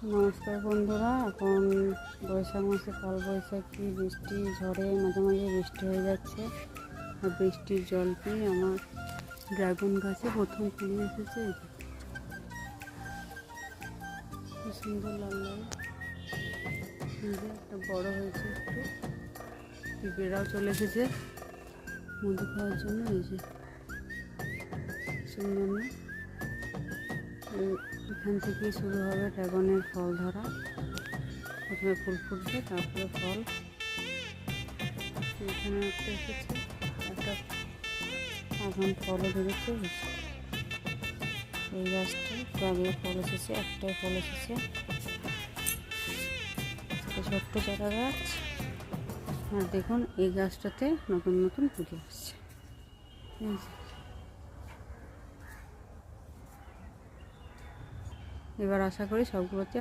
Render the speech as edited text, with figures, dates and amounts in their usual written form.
নমস্কার বন্ধুরা, এখন বৈশাখ মাসে কালবৈশাখী বৃষ্টি ঝড়ে মাঝে মাঝে বৃষ্টি হয়ে যাচ্ছে। আর বৃষ্টির জল পেয়ে আমার ড্রাগন গাছে প্রথম ফুল এসেছে। খুব সুন্দর লাল লাল, একটা বড় হয়েছে, একটু পিঁপড়েরাও চলে এসেছে মধু খাওয়ার জন্য। এই যে সুন্দর না? এখান থেকেই শুরু হবে ড্রাগনের ফল ধরা। প্রথমে ফুল ফুটবে, তারপরে ফল। এখানে একটা এসেছে, একটা এখন ফলও ধরেছে। এই গাছটা আগে ফল এসেছে, একটাই ফল এসেছে। ছোট্ট চারা গাছ। আর দেখুন এই গাছটাতে নতুন নতুন ফুল আসছে। এবার আশা করি সবগুলোতে